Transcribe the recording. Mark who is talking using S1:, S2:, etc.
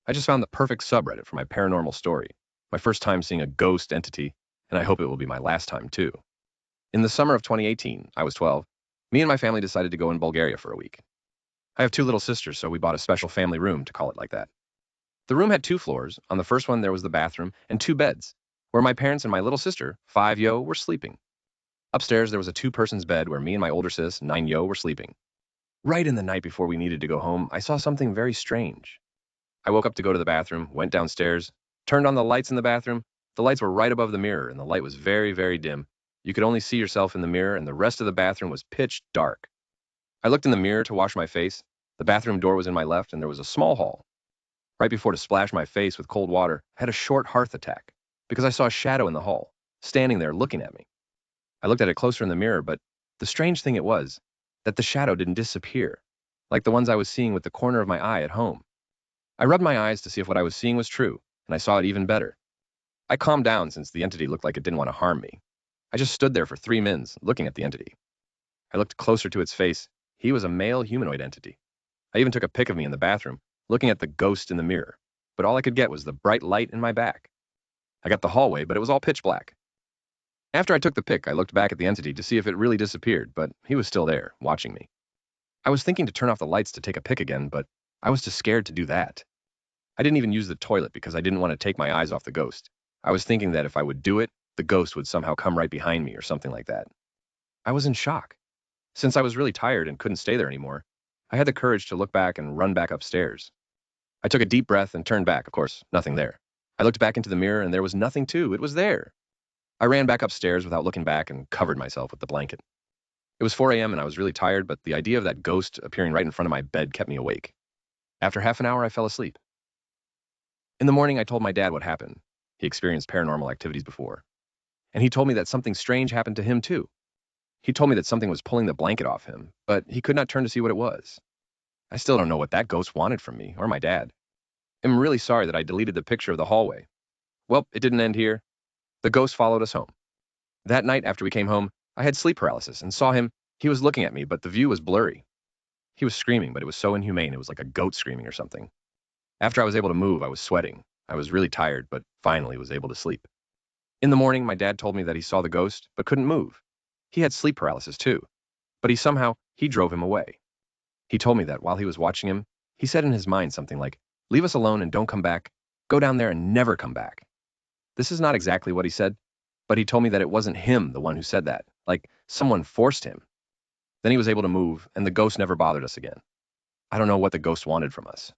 S1: I just found the perfect subreddit for my paranormal story. My first time seeing a ghost entity, and I hope it will be my last time too. In the summer of 2018, I was 12. Me and my family decided to go in Bulgaria for a week. I have two little sisters, so we bought a special family room to call it like that. The room had two floors. On the first one, there was the bathroom and two beds, where my parents and my little sister, 5 Yo, were sleeping. Upstairs, there was a two-persons bed where me and my older sis, 9 Yo, were sleeping. Right in the night before we needed to go home, I saw something very strange. I woke up to go to the bathroom, went downstairs, turned on the lights in the bathroom. The lights were right above the mirror, and the light was very, very dim. You could only see yourself in the mirror, and the rest of the bathroom was pitch dark. I looked in the mirror to wash my face. The bathroom door was in my left, and there was a small hall. Right before to splash my face with cold water, I had a short heart attack because I saw a shadow in the hall, standing there looking at me. I looked at it closer in the mirror, but the strange thing it was that the shadow didn't disappear, like the ones I was seeing with the corner of my eye at home. I rubbed my eyes to see if what I was seeing was true, and I saw it even better. I calmed down since the entity looked like it didn't want to harm me. I just stood there for 3 minutes looking at the entity. I looked closer to its face. He was a male humanoid entity. I even took a pic of me in the bathroom, looking at the ghost in the mirror, but all I could get was the bright light in my back. I got the hallway, but it was all pitch black. After I took the pic, I looked back at the entity to see if it really disappeared, but he was still there, watching me. I was thinking to turn off the lights to take a pic again, but I was too scared to do that. I didn't even use the toilet because I didn't want to take my eyes off the ghost. I was thinking that if I would do it, the ghost would somehow come right behind me or something like that. I was in shock. Since I was really tired and couldn't stay there anymore, I had the courage to look back and run back upstairs. I took a deep breath and turned back. Of course, nothing there. I looked back into the mirror and there was nothing too. It was there. I ran back upstairs without looking back and covered myself with the blanket. It was 4 a.m. and I was really tired, but the idea of that ghost appearing right in front of my bed kept me awake. After half an hour, I fell asleep. In the morning, I told my dad what happened. He experienced paranormal activities before. And he told me that something strange happened to him too. He told me that something was pulling the blanket off him, but he could not turn to see what it was. I still don't know what that ghost wanted from me or my dad. I'm really sorry that I deleted the picture of the hallway. Well, it didn't end here. The ghost followed us home. That night after we came home, I had sleep paralysis and saw him. He was looking at me, but the view was blurry. He was screaming, but it was so inhumane. It was like a goat screaming or something. After I was able to move, I was sweating. I was really tired, but finally was able to sleep. In the morning, my dad told me that he saw the ghost, but couldn't move. He had sleep paralysis too, but he drove him away. He told me that while he was watching him, he said in his mind something like, "Leave us alone and don't come back. Go down there and never come back." This is not exactly what he said, but he told me that it wasn't him the one who said that, like someone forced him. Then he was able to move, and the ghost never bothered us again. I don't know what the ghost wanted from us.